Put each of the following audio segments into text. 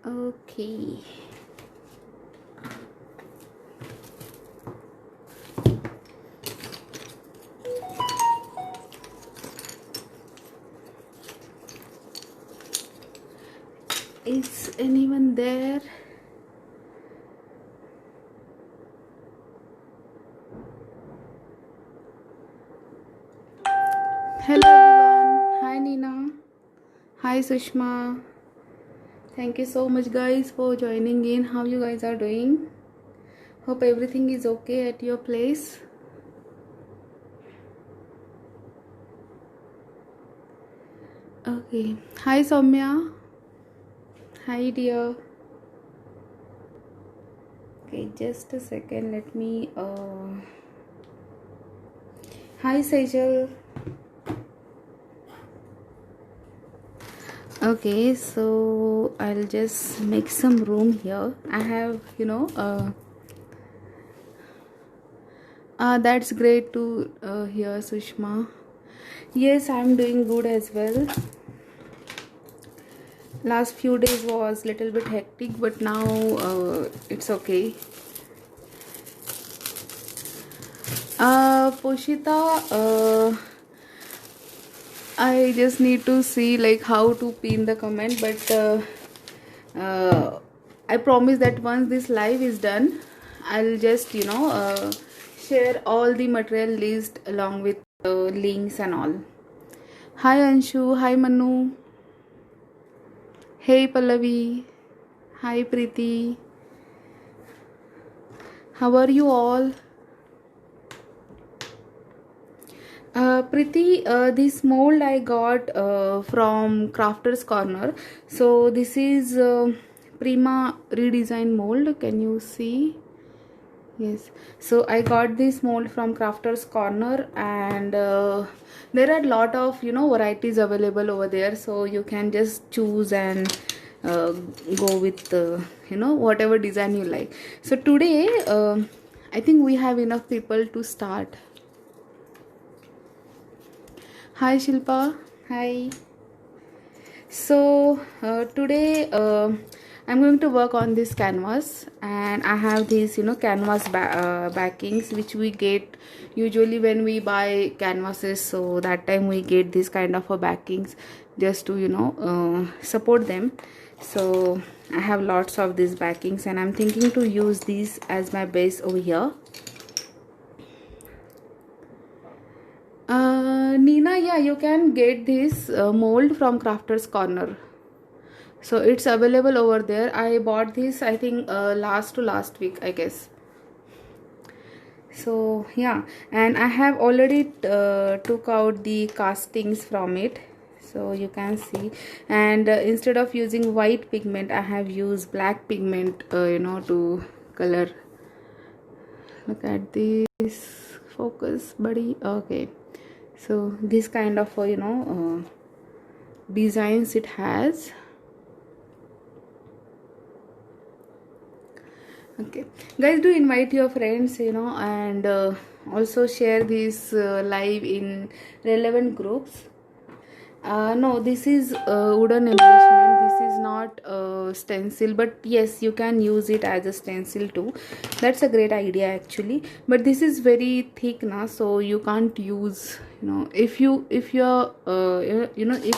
Okay. Is anyone there? Hello everyone. Hi Nina. Hi Sushma. Thank you so much guys for joining in. How you guys are doing? Hope everything is okay at your place. Okay. Hi Soumya. Hi dear. Okay, just a second. Let me Hi Sejal. Okay, so I'll just make some room here. I have, that's great to hear, Sushma. Yes, I'm doing good as well. Last few days was little bit hectic, but now it's okay. Poshita, I just need to see like how to pin the comment, but I promise that once this live is done, I'll just share all the material list along with links and all. Hi Anshu, hi Manu, hey Pallavi, hi Preeti. How are you all? Preeti, this mold I got from Crafters Corner. So this is Prima redesign mold. Can you see? Yes. So I got this mold from Crafters Corner, and there are a lot of varieties available over there. So you can just choose and uh, go with whatever design you like. So today I think we have enough people to start. Hi Shilpa. Hi. So today I'm going to work on this canvas, and I have these canvas backings which we get usually when we buy canvases. So that time we get this kind of a backings just to support them. So I have lots of these backings, and I'm thinking to use these as my base over here. Nina, yeah, you can get this mold from Crafters Corner. So it's available over there. I bought this, I think, last week, I guess. So yeah, and I have already took out the castings from it. So you can see, and instead of using white pigment, I have used black pigment, to color. Look at this, focus, buddy. Okay. So this kind of designs it has. Okay guys, do invite your friends, and also share this live in relevant groups. No, this is wooden embellishment. This is not stencil, but yes, you can use it as a stencil too. That's a great idea actually, but this is very thick now, so you can't use, if you're if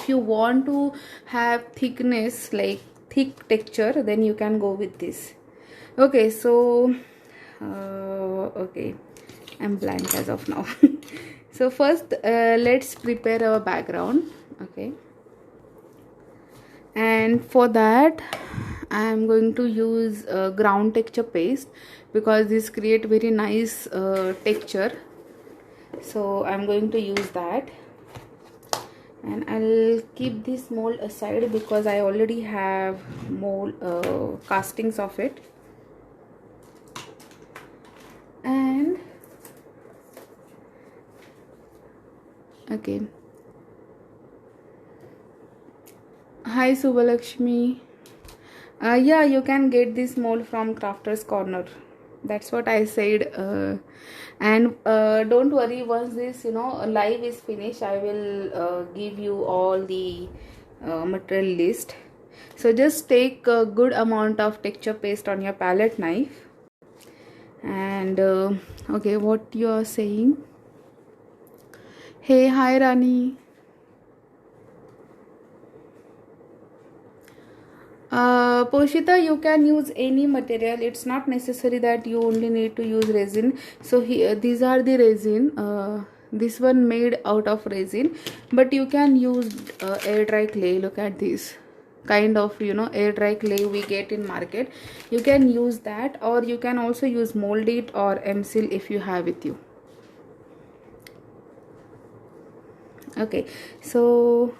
you want to have thickness, like thick texture, then you can go with this. Okay, so okay, I'm blank as of now. So first let's prepare our background. Okay, and for that I am going to use ground texture paste, because this create very nice texture. So I'm going to use that, and I'll keep this mold aside because I already have mold castings of it. And okay, hi Subhalakshmi. Yeah, you can get this mold from Crafters Corner. That's what I said. And don't worry, once this live is finished, I will give you all the material list. So just take a good amount of texture paste on your palette knife. And okay, what you are saying? Hey, hi Rani. Poshita, you can use any material. It's not necessary that you only need to use resin. So here, these are the resin. This one made out of resin, but you can use air dry clay. Look at this kind of, you know, air dry clay we get in market. You can use that, or you can also use mold it or M-Seal if you have with you. Okay, so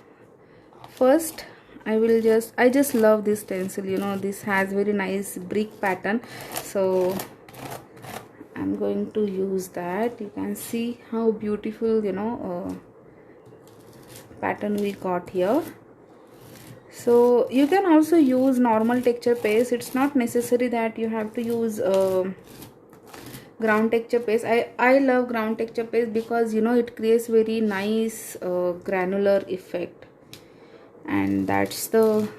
first I just love this stencil, you know, this has very nice brick pattern, so I'm going to use that. You can see how beautiful, you know, pattern we got here. So you can also use normal texture paste. It's not necessary that you have to use ground texture paste. I love ground texture paste because, you know, it creates very nice granular effect, and that's the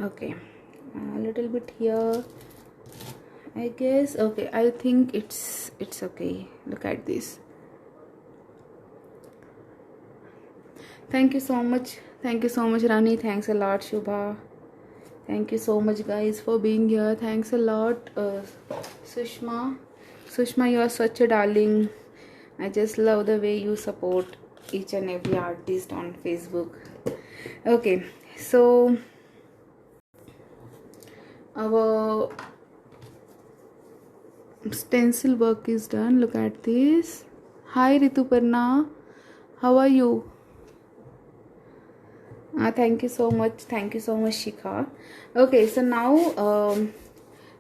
okay. A little bit here, I guess. Okay, I think it's okay. Look at this. Thank you so much Rani. Thanks a lot, Shubha. Thank you so much guys for being here. Thanks a lot, Sushma, you are such a darling. I just love the way you support each and every artist on Facebook. Okay, so our stencil work is done. Look at this. Hi Rituparna, how are you? Thank you so much Shikha. Okay, so now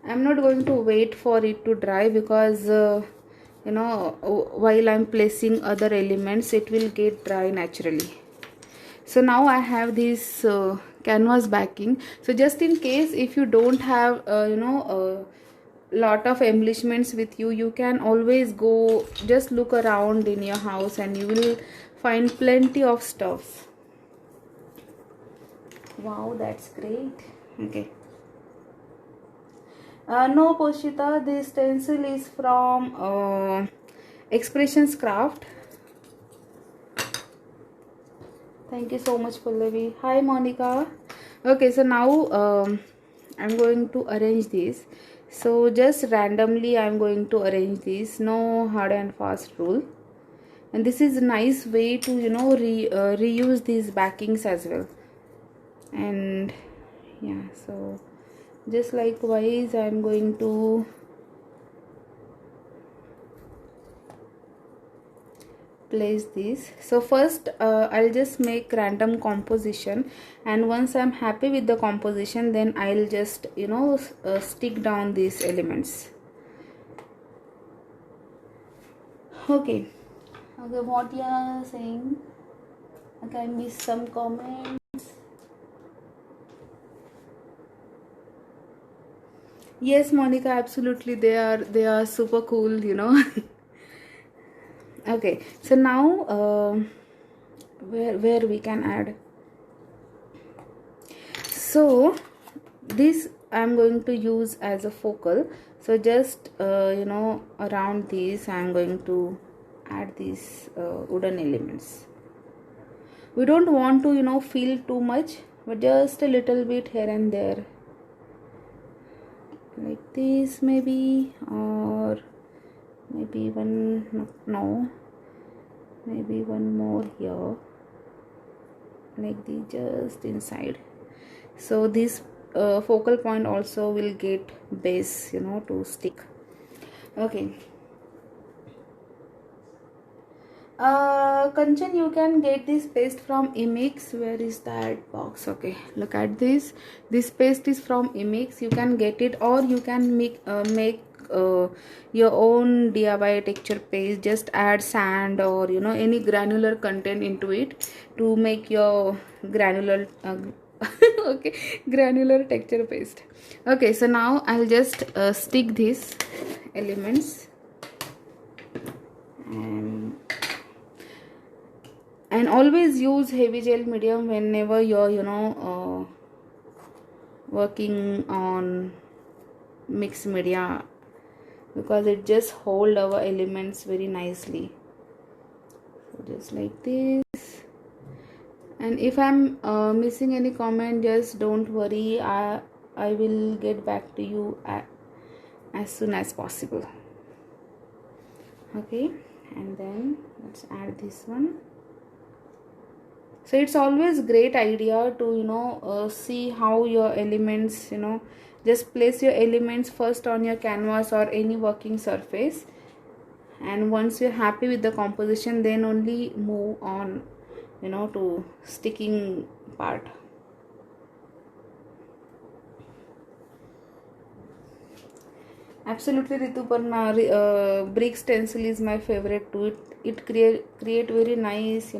I'm not going to wait for it to dry, because you know, while I'm placing other elements it will get dry naturally. So now I have this canvas backing. So just in case if you don't have you know, lot of embellishments with you, you can always go just look around in your house and you will find plenty of stuff. Wow, that's great. Okay. No, Poshita, this stencil is from Expressions Craft. Thank you so much, Pallavi. Hi, Monica. Okay, so now I'm going to arrange this. So just randomly I'm going to arrange this. No hard and fast rule. And this is a nice way to, you know, reuse these backings as well. And yeah, so just likewise I'm going to place this. So first I'll just make random composition, and once I'm happy with the composition, then I'll just, you know, stick down these elements. Okay, what you are saying? Okay, I missed some comments. Yes, Monica, absolutely, they are super cool, you know. Okay, so now where we can add. So this I'm going to use as a focal. So just you know, around this I'm going to add these wooden elements. We don't want to, you know, fill too much, but just a little bit here and there, like this maybe, or maybe one, no, maybe one more here, like the just inside. So this focal point also will get base, you know, to stick. Okay. Kanchan, you can get this paste from Emix. Where is that box? Okay, look at this. This paste is from Emix. You can get it, or you can make your own DIY texture paste. Just add sand or, you know, any granular content into it to make your granular okay, granular texture paste. Okay, so now I'll just stick these And always use heavy gel medium whenever you're working on mixed media, because it just hold our elements very nicely. So just like this. And if I'm missing any comment, just don't worry, I will get back to you as soon as possible. Okay, and then let's add this one. So it's always great idea to see how your elements, just place your elements first on your canvas or any working surface, and once you're happy with the composition, then only move on to sticking part. Absolutely, Rituparna, brick stencil is my favorite too. It create very nice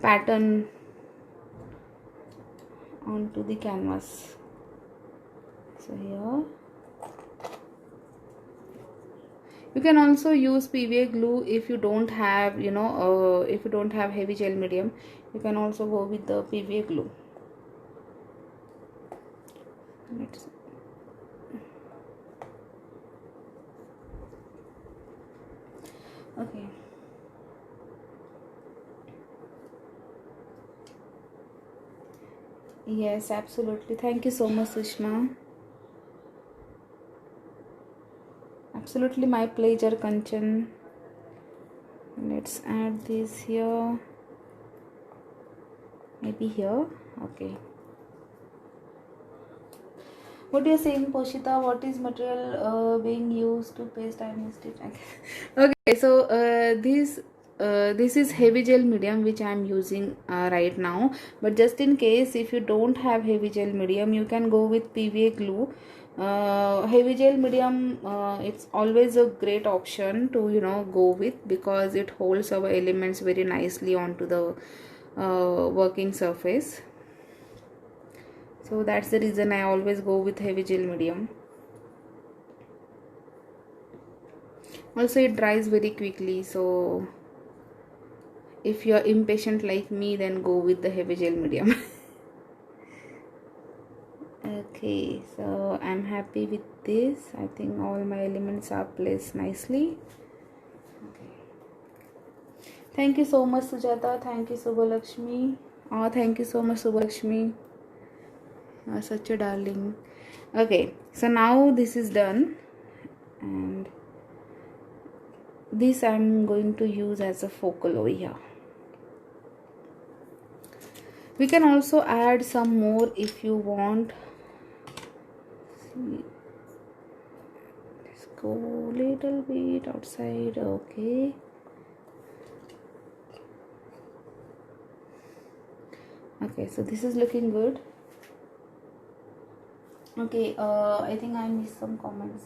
pattern onto the canvas. So here you can also use PVA glue if you don't have if you don't have heavy gel medium. You can also go with the PVA glue. Okay. Yes, absolutely. Thank you so much, Sushma. Absolutely my pleasure, Kanchan. Let's add this here. Maybe here. Okay. What you are saying, Poshita? What is material being used to paste and stitch? Okay, so this is heavy gel medium which I am using right now. But just in case if you don't have heavy gel medium, you can go with PVA glue. Heavy gel medium, it's always a great option to go with, because it holds our elements very nicely onto the working surface. So that's the reason I always go with heavy gel medium. Also it dries very quickly, so if you're impatient like me, then go with the heavy gel medium. Okay, so I'm happy with this. I think all my elements are placed nicely. Okay. Thank you so much, Sujata. Thank you, Subhalakshmi. Oh, thank you so much, Subhalakshmi. Such a darling. Okay, so now this is done, and this I'm going to use as a focal over here. We can also add some more if you want. See, let's go a little bit outside. Okay. Okay, so this is looking good. Okay, I think I missed some comments.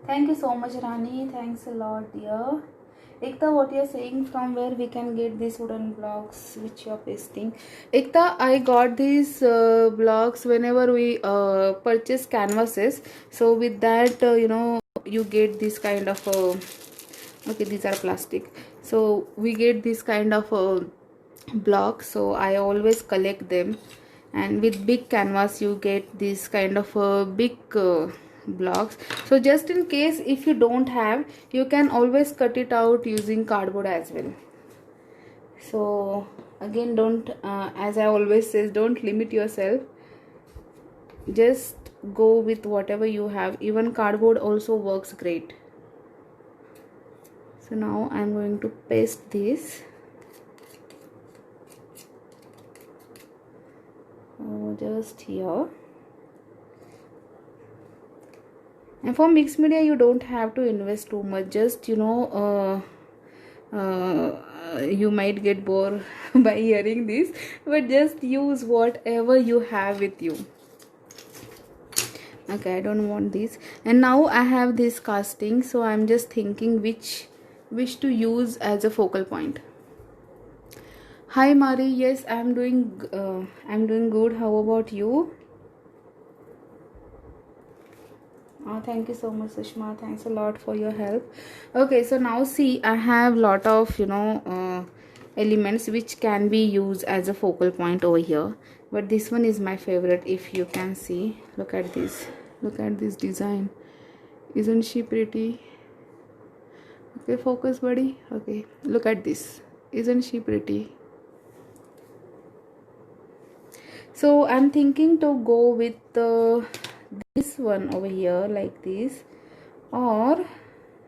Thank you so much, Rani. Thanks a lot, dear. Ekta, what you're saying, from where we can get these wooden blocks which you're pasting? Ekta, I got these blocks whenever we purchase canvases. So with that, you get this kind of okay, these are plastic. So we get this kind of blocks. So I always collect them. And with big canvas you get this kind of big blocks. So just in case if you don't have, you can always cut it out using cardboard as well. So again, don't as I always say, don't limit yourself, just go with whatever you have. Even cardboard also works great. So now I'm going to paste this. Just here. And for mixed media, you don't have to invest too much. Just you might get bored by hearing this, but just use whatever you have with you. Okay, I don't want this. And now I have this casting, so I'm just thinking which to use as a focal point. Hi Mari, yes, I'm doing good. How about you? Oh, thank you so much, Sushma. Thanks a lot for your help. Okay, so now see, I have lot of elements which can be used as a focal point over here. But this one is my favorite. If you can see, look at this, look at this design. Isn't she pretty? Okay, focus buddy. Okay, look at this. Isn't she pretty? So I'm thinking to go with this one over here like this, or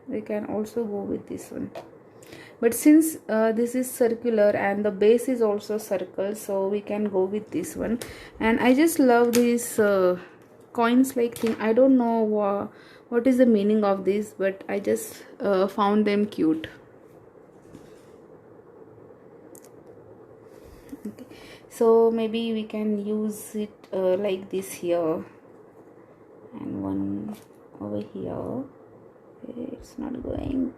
we can also go with this one. But since this is circular and the base is also circle, so we can go with this one. And I just love these coins like thing. I don't know what is the meaning of this, but I just found them cute. Okay. So maybe we can use it like this here, and one over here. Okay, it's not going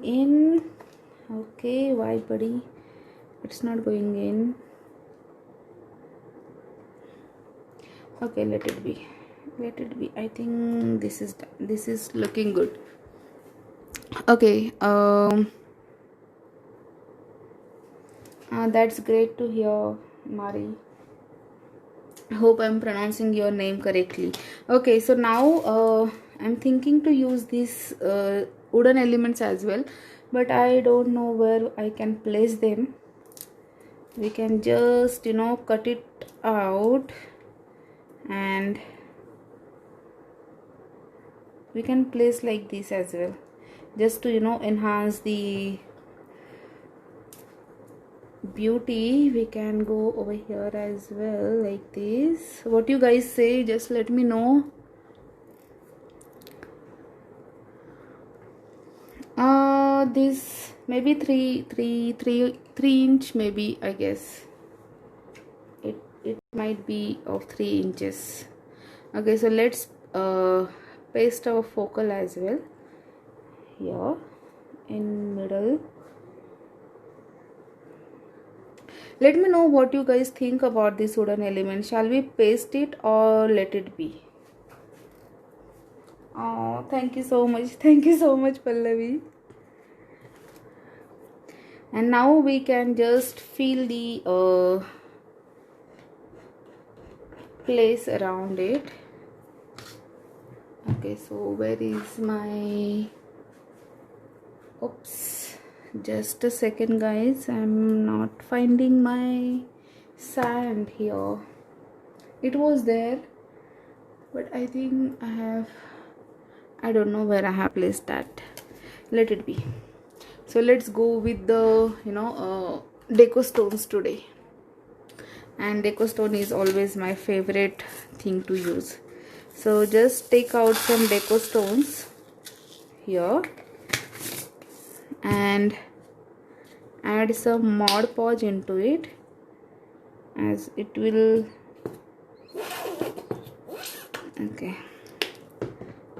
in. Okay, why buddy? It's not going in. Okay, let it be. I think this is looking good. Okay, that's great to hear, Mari. I hope I'm pronouncing your name correctly. Okay, so now I'm thinking to use these wooden elements as well, but I don't know where I can place them. We can just cut it out, and we can place like this as well, just to enhance the beauty. We can go over here as well like this. What you guys say, just let me know. This maybe 3 inch, maybe, I guess it might be of 3 inches. Okay, so let's paste our focal as well here in middle. Let me know what you guys think about this wooden element. Shall we paste it or let it be? Oh, thank you so much, Pallavi. And now we can just feel the place around it. Okay, so where is my, oops, just a second guys, I'm not finding my sand here. It was there, but I think I don't know where I have placed that. Let it be. So let's go with the deco stones today. And deco stone is always my favorite thing to use. So just take out some deco stones here and add some Mod Podge into it, as it will. Okay,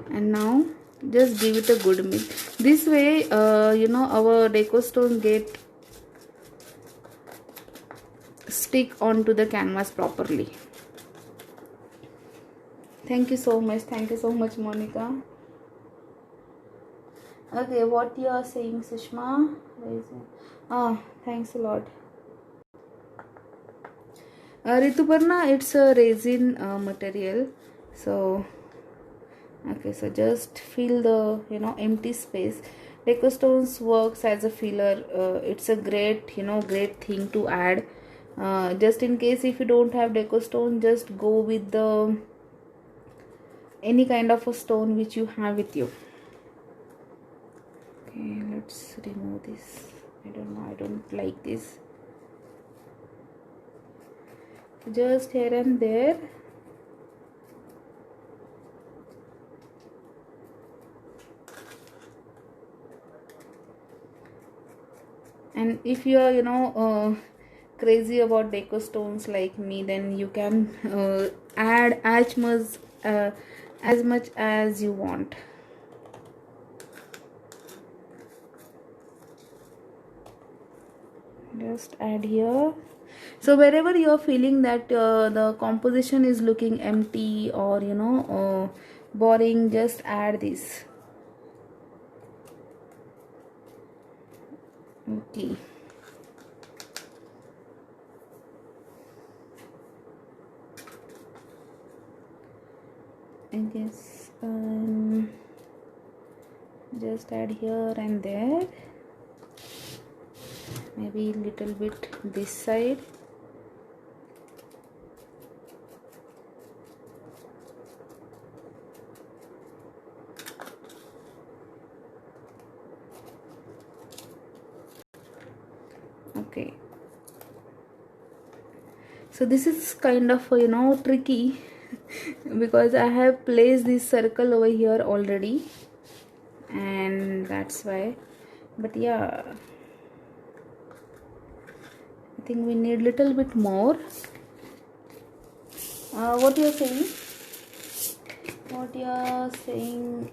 and now just give it a good mix. This way our deco stone get stick onto the canvas properly. Thank you so much, Monica. Okay, what you are saying, Sushma? Thanks a lot. Rituparna, it's a resin material. So okay, so just fill the empty space. Deco stones works as a filler. It's a great thing to add. Just in case if you don't have deco stone, just go with the any kind of a stone which you have with you. Okay, let's remove this. I don't know, I don't like this. Just here and there. And if you are crazy about deco stones like me, then you can add as much as you want. Just add here. So wherever you are feeling that the composition is looking empty or boring, just add this. Okay, I guess just add here and there, maybe little bit this side. Okay, so this is kind of tricky because I have placed this circle over here already, and that's why. But yeah, I think we need little bit more. What you're saying? What you're saying?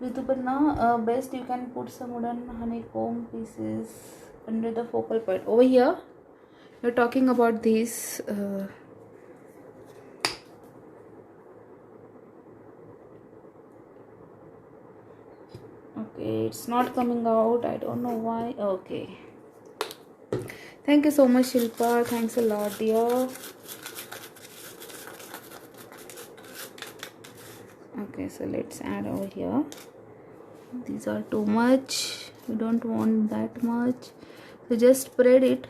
Rituparna, best you can put some wooden honeycomb pieces under the focal point. Over here, you're talking about this. Okay, it's not coming out. I don't know why. Okay. Thank you so much, Shilpa. Thanks a lot, dear. Okay, so let's add over here. These are too much. We don't want that much. So just spread it.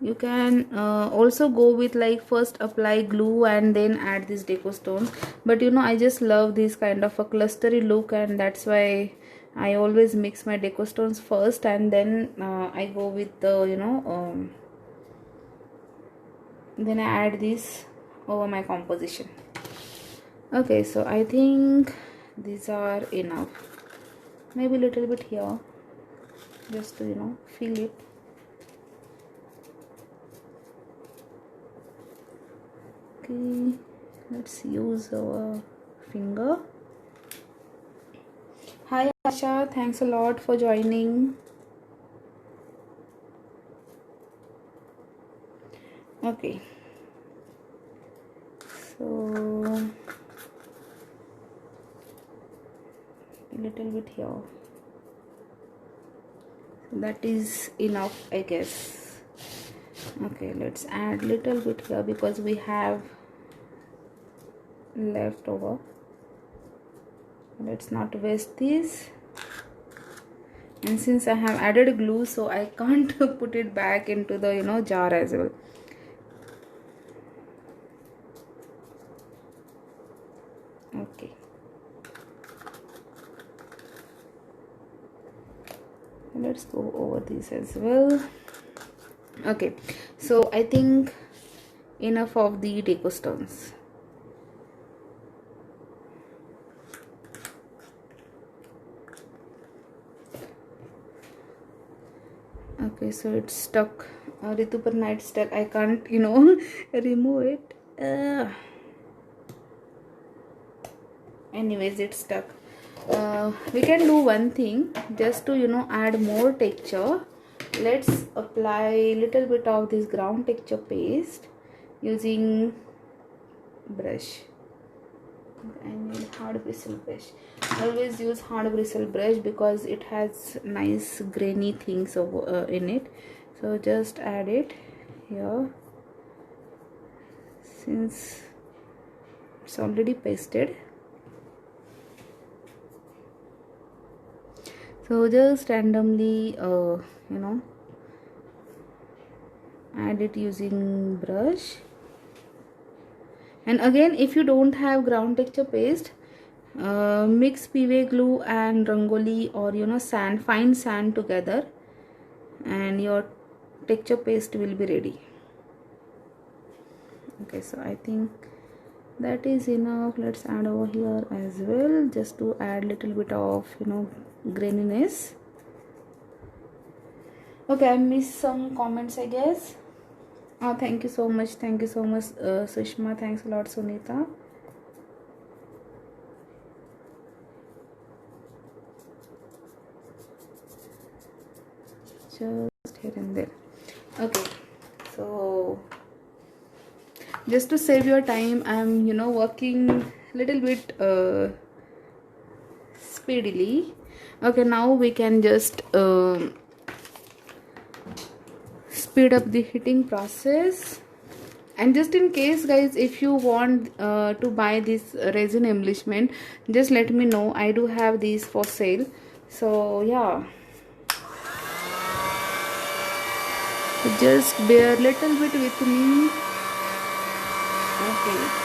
You can also go with like first apply glue and then add these deco stones. But I just love this kind of a clustery look, and that's why I always mix my deco stones first and then I go with the then I add this over my composition. Okay, so I think these are enough. Maybe a little bit here, just to feel it. Okay, let's use our finger. Hi Asha, thanks a lot for joining. Okay, so a little bit here, so that is enough, I guess. Okay, let's add little bit here because we have left over. Let's not waste this. And since I have added glue, so I can't put it back into the jar as well. Okay. Let's go over this as well. Okay, so I think enough of the deco stones. Okay, so it's stuck. Rituparna, it's stuck. I can't remove it. Anyways, it's stuck. We can do one thing just to add more texture. Let's apply a little bit of this ground texture paste using brush. I need hard bristle brush. I always use hard bristle brush because it has nice grainy things in it. So just add it here since it's already pasted. So just randomly add it using brush. And again, if you don't have ground texture paste, mix PVA glue and rangoli or sand, fine sand together, and your texture paste will be ready. Okay, so I think that is enough. Let's add over here as well, just to add little bit of graininess. Okay, I missed some comments, I guess. Oh, thank you so much, Sushma. Thanks a lot, Sunita. Just here and there. Okay, so just to save your time, I'm working little bit speedily. Okay, now we can just speed up the heating process. And just in case guys, if you want to buy this resin embellishment, just let me know. I do have these for sale. So yeah, just bear little bit with me. Okay.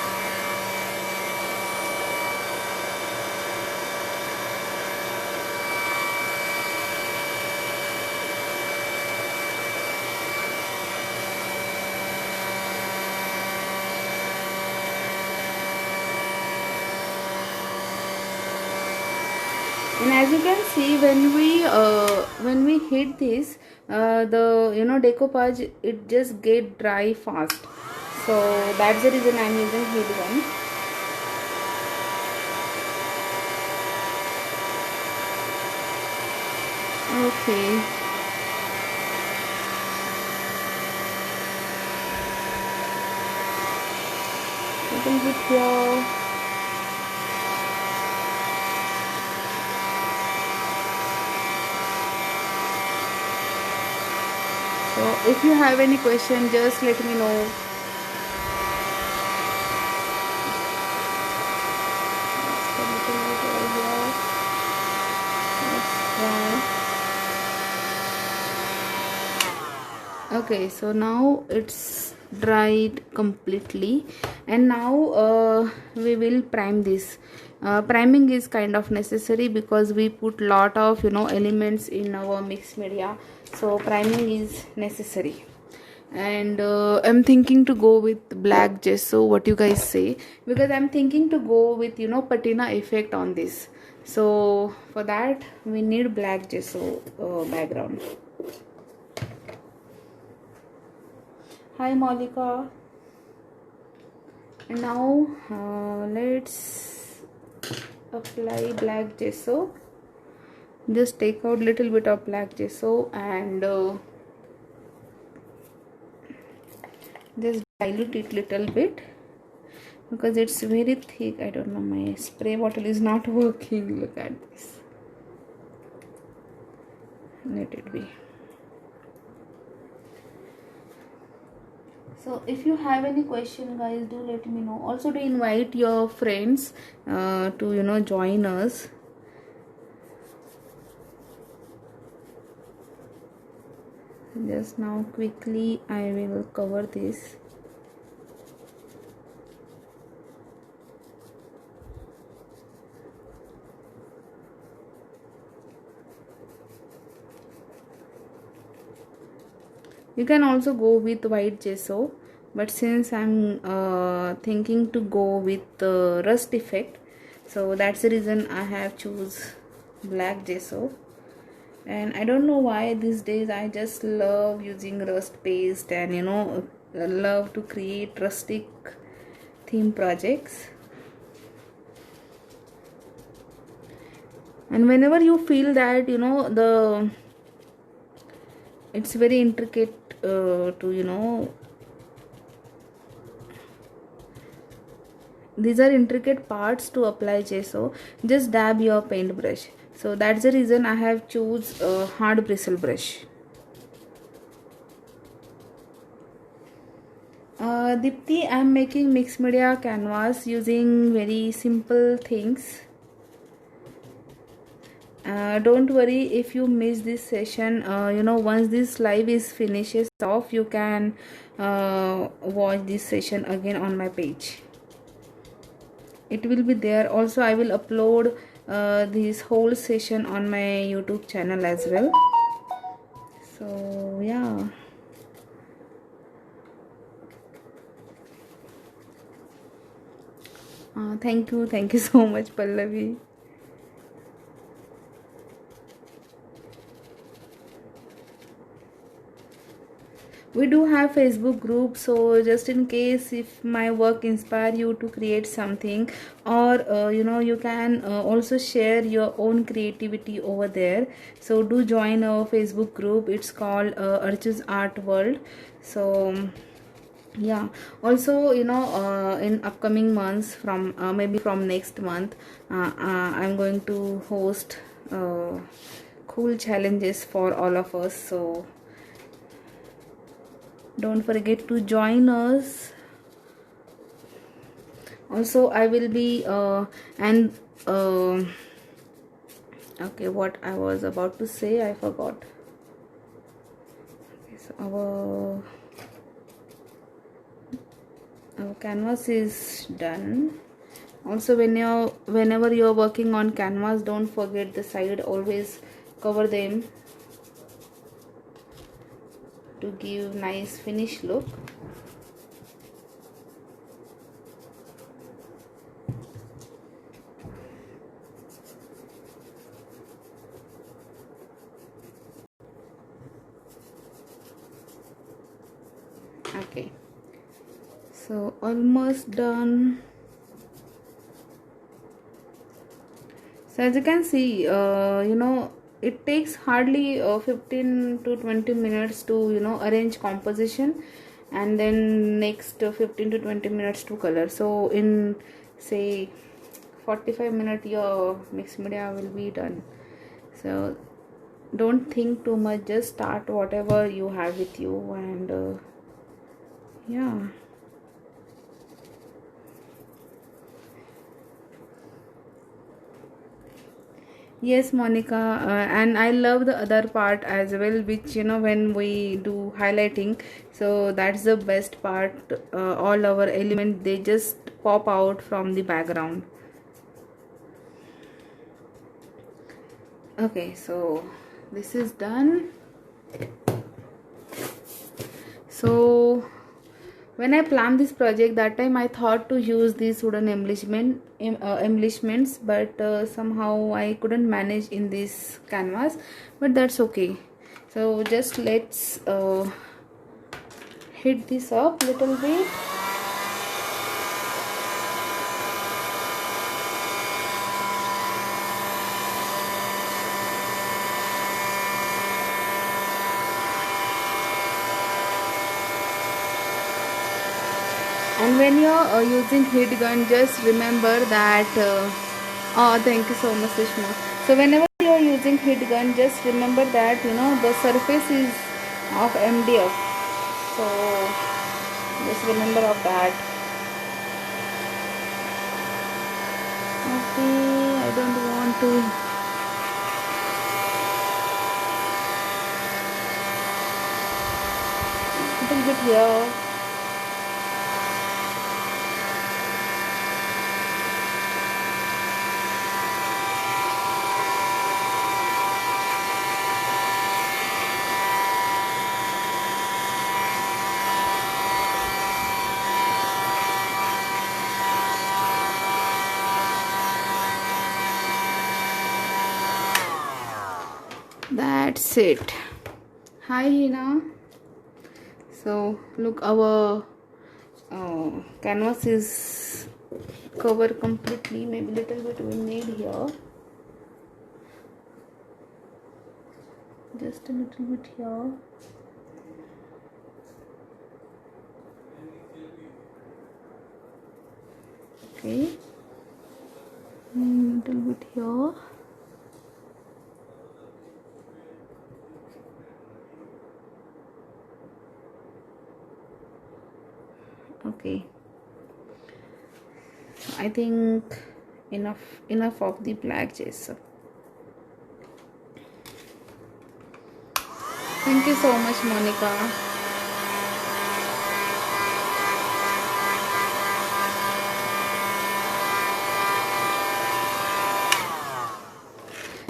And as you can see, when we hit this, the decoupage, it just get dry fast. So that's the reason I'm using heat gun. Okay. Little bit here. So if you have any question, just let me know. Okay, so now it's dried completely, and now we will prime this. Priming is kind of necessary because we put lot of elements in our mixed media, so priming is necessary. And I'm thinking to go with black gesso. What you guys say? Because I'm thinking to go with patina effect on this. So for that we need black gesso background. Hi Malika. And now let's apply black gesso. Just take out little bit of black gesso and just dilute it little bit because it's very thick. I don't know, my spray bottle is not working. Look at this. Let it be. So if you have any question guys, do let me know. Also to invite your friends to join us. Just now quickly I will cover this. You can also go with white gesso, but since I'm thinking to go with rust effect, so that's the reason I have choose black gesso. And I don't know why these days I just love using rust paste and love to create rustic theme projects. And whenever you feel that it's very intricate to these are intricate parts to apply gesso, just dab your paintbrush. So that's the reason I have choose a hard bristle brush. Dipti, I am making mixed media canvas using very simple things. Don't worry if you miss this session. Once this live is finishes off, you can watch this session again on my page. It will be there. Also I will upload this whole session on my YouTube channel as well. So yeah, thank you so much Pallavi. We do have Facebook group, so just in case if my work inspire you to create something, or you can also share your own creativity over there. So do join our Facebook group. It's called Archu's Art World. So yeah, also in upcoming months, from maybe from next month, I'm going to host cool challenges for all of us. So don't forget to join us Also I will be and okay, what I was about to say I forgot. Okay, so our canvas is done. Also, whenever you're working on canvas, don't forget the side, always cover them to give nice finish look. Okay, so almost done. So as you can see, it takes hardly 15 to 20 minutes to arrange composition, and then next 15 to 20 minutes to color. So in say 45 minutes your mixed media will be done. So don't think too much, just start whatever you have with you, and yeah. Yes, Monica, and I love the other part as well, which when we do highlighting, so that's the best part. All our elements, they just pop out from the background. Okay, so this is done. So when I planned this project, that time I thought to use these wooden embellishments, but somehow I couldn't manage in this canvas, but that's okay. So just let's hit this up little bit. And when you're using heat gun, just remember that oh, thank you so much, Sushma. So whenever you're using heat gun, just remember that the surface is of MDF, so just remember of that. Okay, I don't want to. Little bit here. That's it. Hi Hina. So look, our canvas is covered completely. Maybe little bit we need here. Just a little bit here. Okay. Little bit here. Okay, I think enough of the black gesso. Thank you so much, Monica.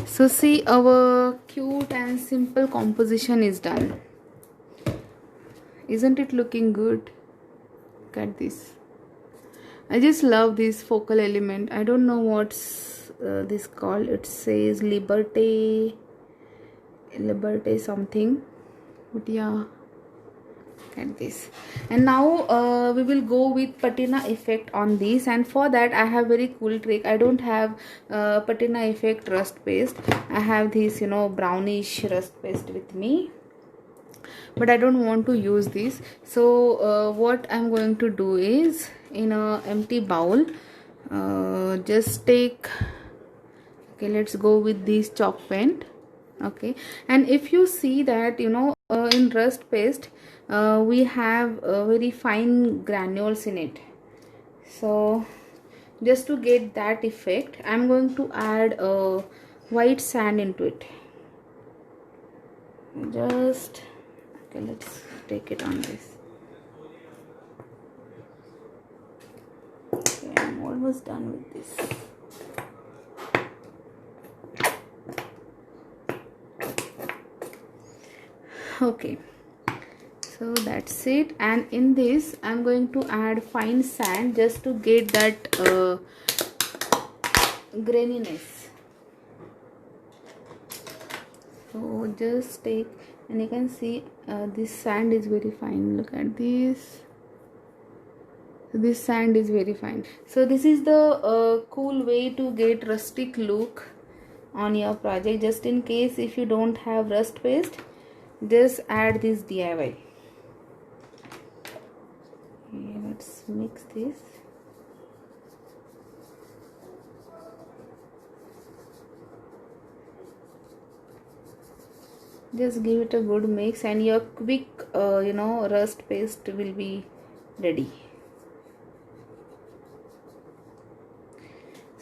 So see, our cute and simple composition is done. Isn't it looking good? Look at this. I just love this focal element. I don't know what's this called. It says Liberté something, but yeah, look at this. And now we will go with patina effect on this, and for that I have very cool trick. I don't have patina effect rust paste. I have this brownish rust paste with me, but I don't want to use this. So what I'm going to do is, in a empty bowl, just take, okay, let's go with this chalk paint. Okay, and if you see that in rust paste we have very fine granules in it. So just to get that effect, I'm going to add a white sand into it. Just okay, let's take it on this. Okay, I'm almost done with this. Okay, so that's it, and in this I'm going to add fine sand just to get that graininess. So just take, and you can see this sand is very fine. Look at this. This sand is very fine. So this is the cool way to get rustic look on your project. Just in case if you don't have rust paste, just add this DIY. Okay, let's mix this. Just give it a good mix and your quick rust paste will be ready.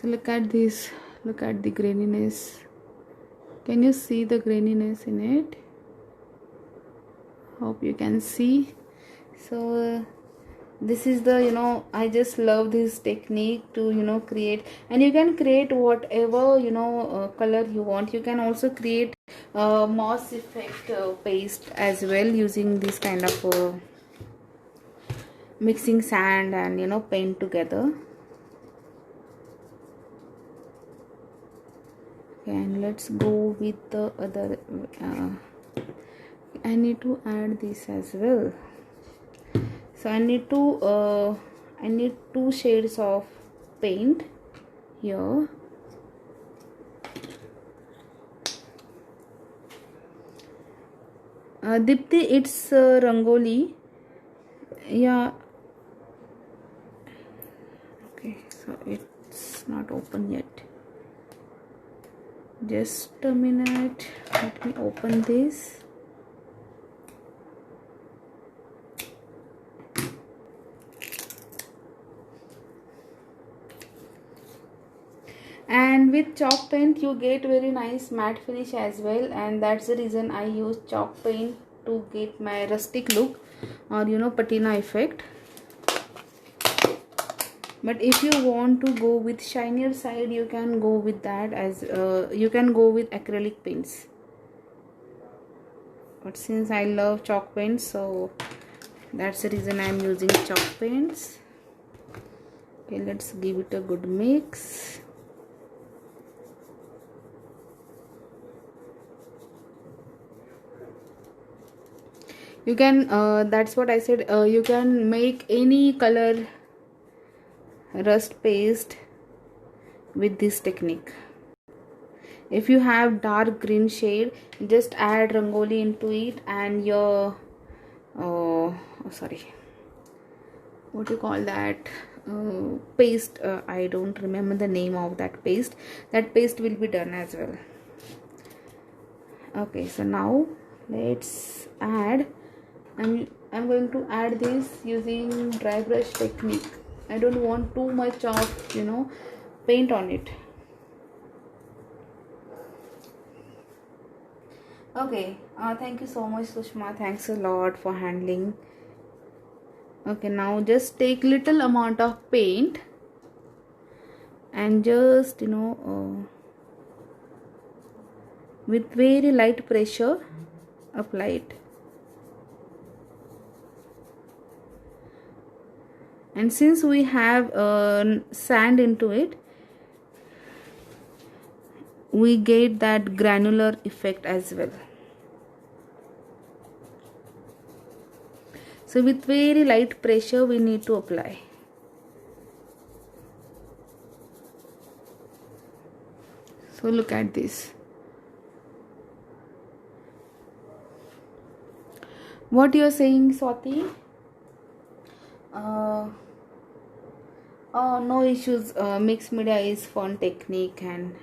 So look at this, look at the graininess. Can you see the graininess in it? Hope you can see. So this is the I just love this technique to create, and you can create whatever color you want. You can also create moss effect paste as well using this kind of mixing sand and paint together. Okay, and let's go with the other. I need to add this as well. So I need 2 shades of paint here. Dipti, it's Rangoli. Yeah. Okay, so it's not open yet. Just a minute. Let me open this. And with chalk paint you get very nice matte finish as well, and that's the reason I use chalk paint to get my rustic look or patina effect. But if you want to go with shinier side, you can go with that, as you can go with acrylic paints. But since I love chalk paints, so that's the reason I'm using chalk paints. Okay, let's give it a good mix. You can that's what I said, you can make any color rust paste with this technique. If you have dark green shade, just add rangoli into it, and your sorry, what you call that paste, I don't remember the name of that paste. That paste will be done as well. Okay, so now let's add. I'm going to add this using dry brush technique. I don't want too much of paint on it. Okay, thank you so much, Sushma. Thanks a lot for handling. Okay, now just take little amount of paint and just with very light pressure apply it. And since we have sand into it, we get that granular effect as well. So with very light pressure we need to apply. So look at this. What you are saying, Swati? Oh, no issues. Mixed media is fun technique, and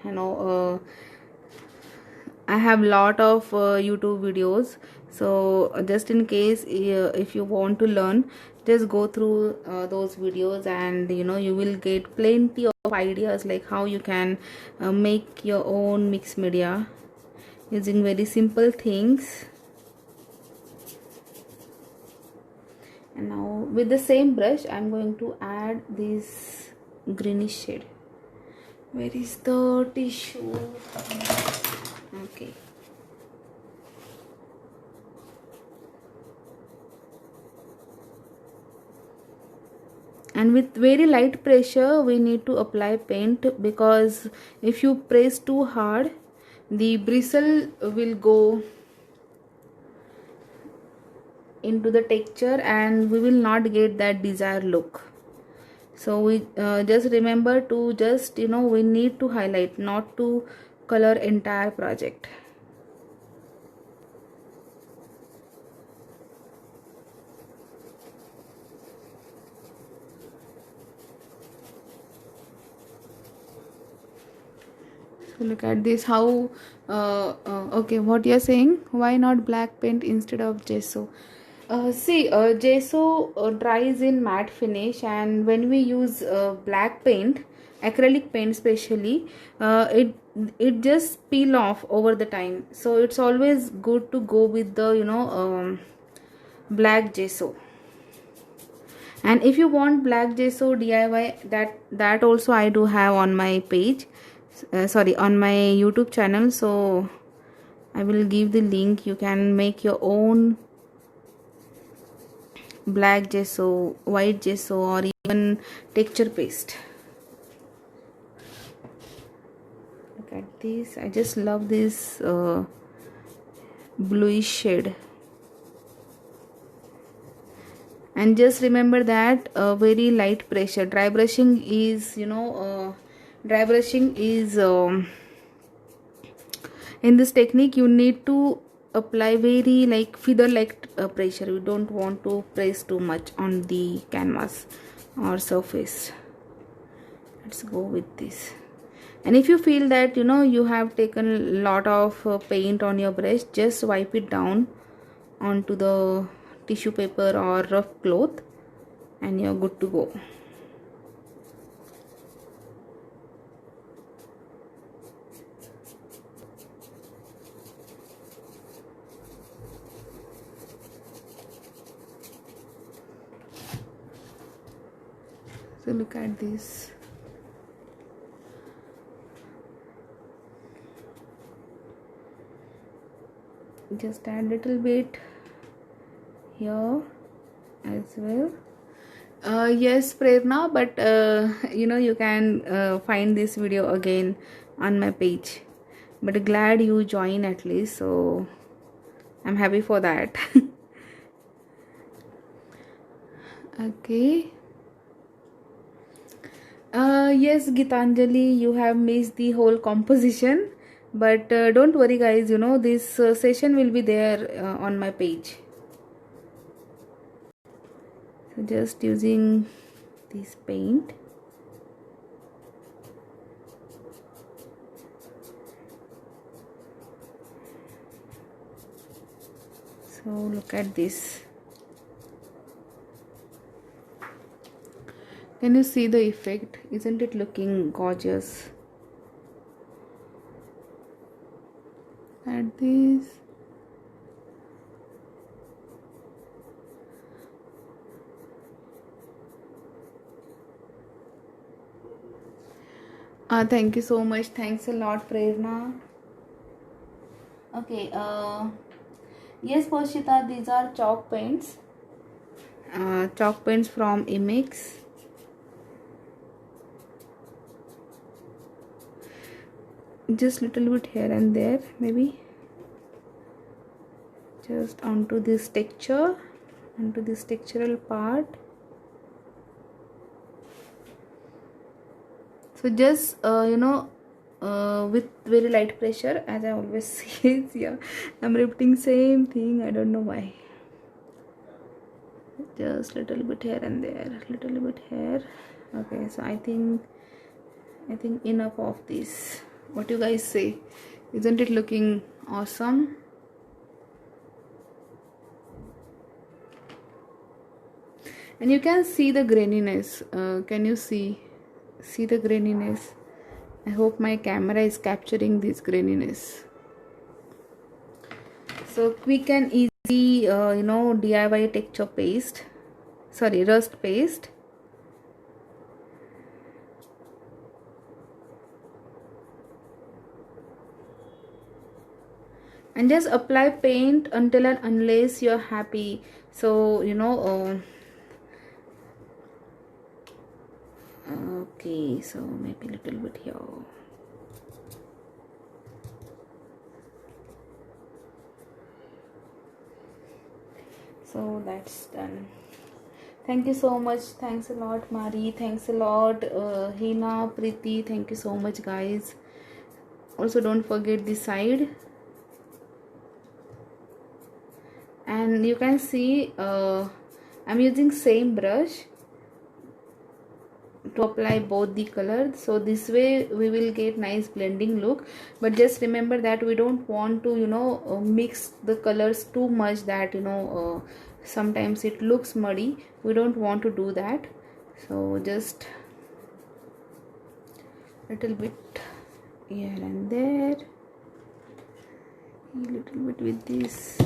I have lot of YouTube videos, So just in case if you want to learn, just go through those videos, and you will get plenty of ideas like how you can make your own mixed media using very simple things. And now with the same brush I'm going to add this greenish shade. Where is the tissue? Okay. And with very light pressure we need to apply paint, because if you press too hard, the bristle will go into the texture and we will not get that desired look. So we just remember to just we need to highlight, not to color entire project. So look at this, how okay, what you're saying, why not black paint instead of gesso? See, gesso dries in matte finish, and when we use black paint, acrylic paint especially, it just peel off over the time. So it's always good to go with the black gesso. And if you want black gesso DIY, that also I do have on my page, sorry, on my YouTube channel. So I will give the link. You can make your own black gesso, white gesso, or even texture paste. Look at this, I just love this bluish shade. And just remember that very light pressure. Dry brushing is in this technique you need to apply very like feather like pressure. You don't want to press too much on the canvas or surface. Let's go with this. And if you feel that you have taken a lot of paint on your brush, just wipe it down onto the tissue paper or rough cloth and you're good to go. So look at this. Just add little bit here as well. Yes, Prerna, but you can find this video again on my page. But glad you join at least, so I'm happy for that. Okay. Yes, Gitanjali, you have missed the whole composition, but don't worry guys, this session will be there on my page. So just using this paint. So look at this. Can you see the effect? Isn't it looking gorgeous? Add this. Thank you so much. Thanks a lot, Prerna. Okay. Yes, Poshita, these are chalk paints. Chalk paints from Emix. Just little bit here and there, maybe. Just onto this texture, onto this textural part. So just with very light pressure, as I always say. Yeah, I'm repeating same thing, I don't know why. Just little bit here and there, little bit here. Okay, so I think enough of this. What you guys say? Isn't it looking awesome? and you can see the graininess. Can you see the graininess? I hope my camera is capturing this graininess. So quick and easy, DIY texture paste, rust paste. And just apply paint until and unless you're happy. So okay, so maybe a little bit here. So that's done. Thank you so much. Thanks a lot, Mari. Thanks a lot, Hina, Preeti. Thank you so much, guys. Also, don't forget this side. And you can see I'm using same brush to apply both the colors, so this way we will get nice blending look. But just remember that we don't want to mix the colors too much that sometimes it looks muddy. We don't want to do that, so just little bit here and there, a little bit with this.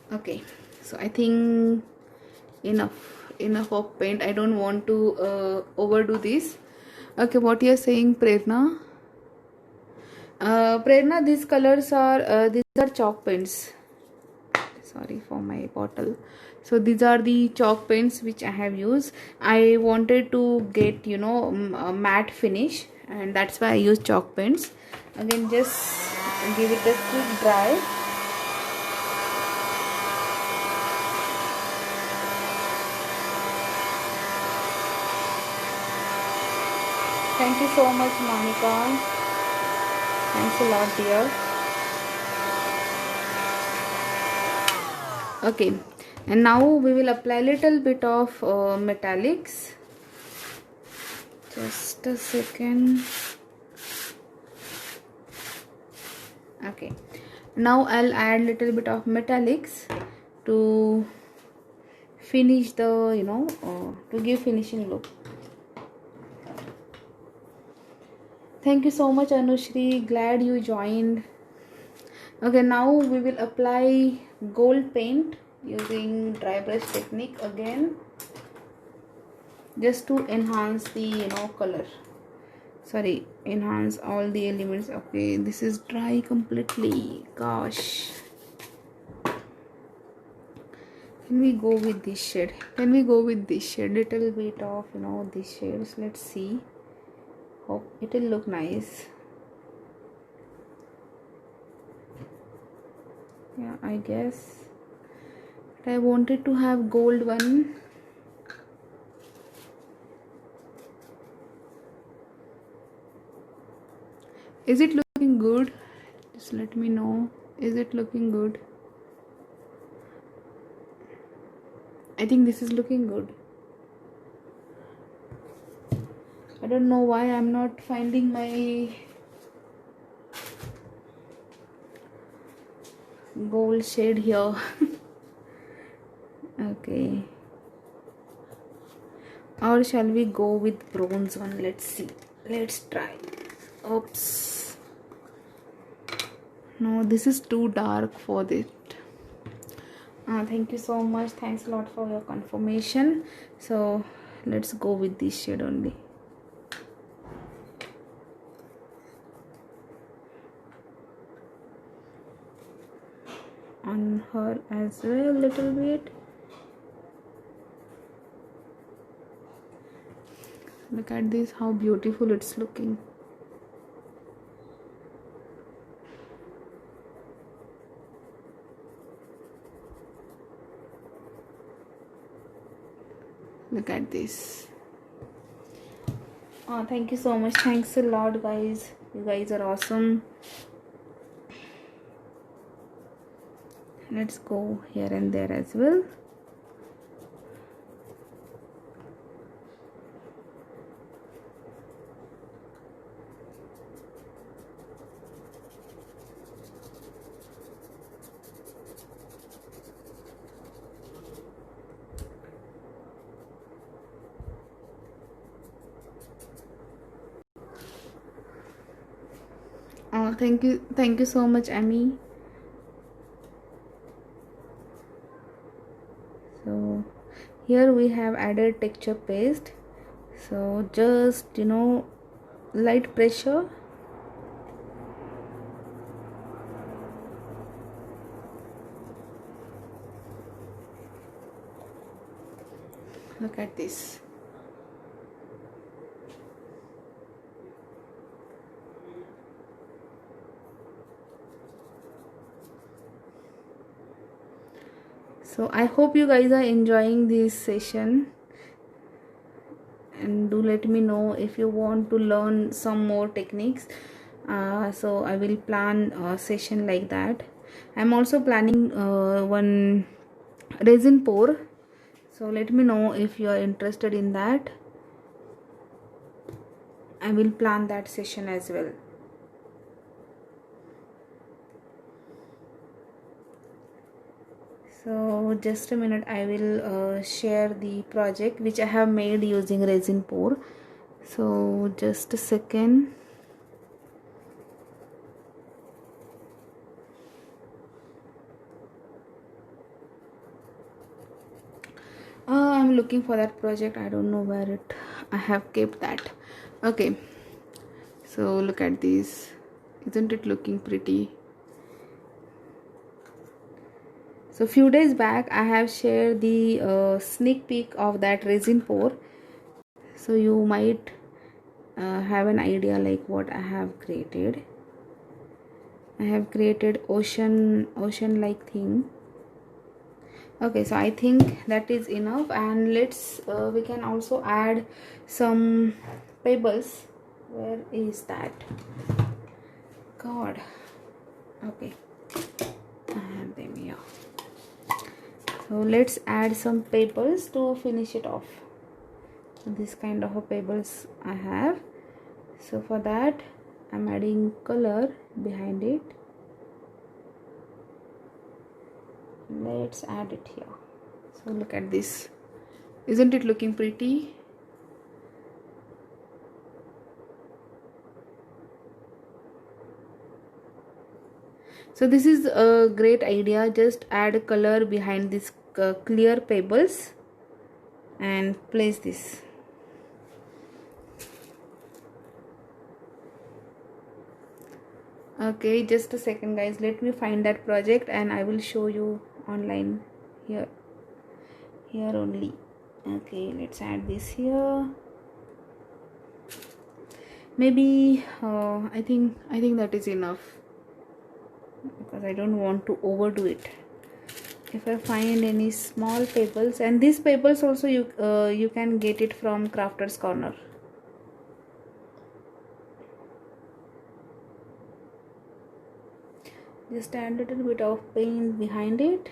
Okay, so I think enough of paint. I don't want to overdo this. Okay, what you are saying, Prerna? Prerna, these colors are these are chalk paints. Sorry for my bottle. So these are the chalk paints which I have used. I wanted to get a matte finish, and that's why I use chalk paints. Again, just give it a quick dry. Thank you so much, Monica. Thanks a lot, dear. Okay, and now we will apply a little bit of metallics. Just a second. Okay, now I'll add little bit of metallics to finish the to give finishing look. Thank you so much, Anushri. Glad you joined. Okay, now we will apply gold paint using dry brush technique again, just to enhance the color. Sorry, enhance all the elements. Okay, this is dry completely. Gosh. Can we go with this shade? Little bit of these shades. Let's see. Hope it will look nice. Yeah, I guess. But I wanted to have gold one. Is it looking good? Just let me know. Is it looking good? I think this is looking good. I don't know why I'm not finding my gold shade here. Okay. Or shall we go with bronze one? Let's see. Let's try. Oops. No, this is too dark for it. Thank you so much. Thanks a lot for your confirmation. So let's go with this shade only. On her as well, little bit. Look at this, how beautiful it's looking. Look at this. Oh, thank you so much. Thanks a lot, guys. You guys are awesome. Let's go here and there as well. Thank you so much, Amy. So here we have added texture paste. So just light pressure. Look at this. So I hope you guys are enjoying this session, and do let me know if you want to learn some more techniques. So I will plan a session like that. I'm also planning one resin pour, so let me know if you are interested in that. I will plan that session as well. So just a minute, I will share the project which I have made using resin pour. So just a second. I'm looking for that project. I don't know where I have kept that. Okay, so look at this. Isn't it looking pretty? So few days back I have shared the sneak peek of that resin pour, so you might have an idea like what I have created. I have created ocean like thing. Okay, so I think that is enough, and let's we can also add some pebbles. Where is that? God. Okay, I have them here. So let's add some pebbles to finish it off. So this kind of a pebbles I have. So for that I'm adding color behind it. Let's add it here. So look at this. Isn't it looking pretty? So this is a great idea. Just add color behind this clear pebbles and place this. Okay, just a second guys, let me find that project and I will show you online. Here only. Okay, let's add this here. Maybe I think that is enough, because I don't want to overdo it. If I find any small pebbles, and these pebbles also you can get it from Crafters Corner. Just add a little bit of paint behind it,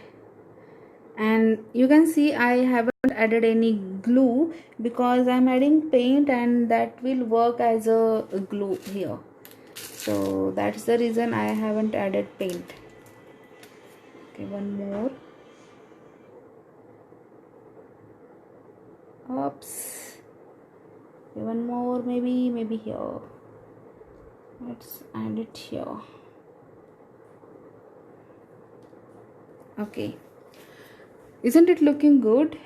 and you can see I haven't added any glue because I'm adding paint and that will work as a glue here. So that's the reason I haven't added paint. Okay, one more. Oops. Okay, one more, maybe here. Let's add it here. Okay, isn't it looking good?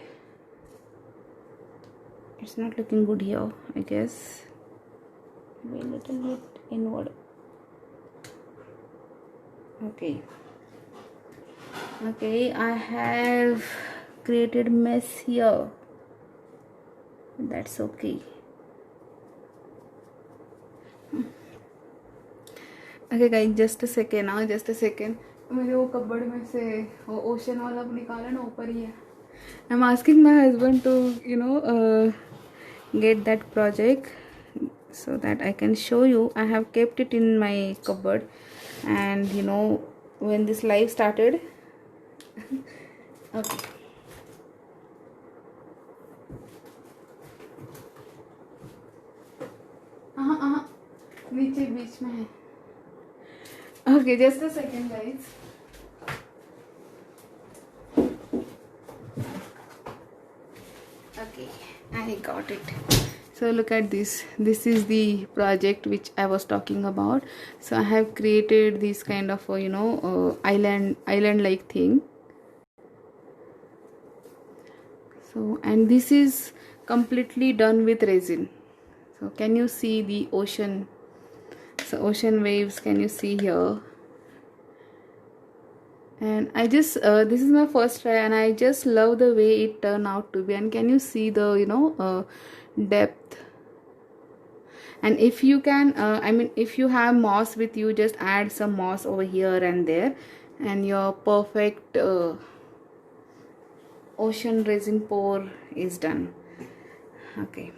It's not looking good here, I guess. Maybe a little bit inward. Okay, I have created mess here. That's okay. Okay guys, just a second. मेरे वो cupboard में से वो ocean वाला निकाला ना, ऊपर ही है. I'm asking my husband to get that project so that I can show you. I have kept it in my cupboard, and when this live started. Okay. नीचे बीच में है. Okay, just a second guys. Okay, I got it. So look at this. This is the project which I was talking about. So I have created this kind of island like thing. So, and this is completely done with resin. So can you see the ocean? So ocean waves, can you see here? And I just this is my first try, and I just love the way it turned out to be. And can you see the depth? And if you can if you have moss with you, just add some moss over here and there, and your perfect ocean resin pour is done. Okay.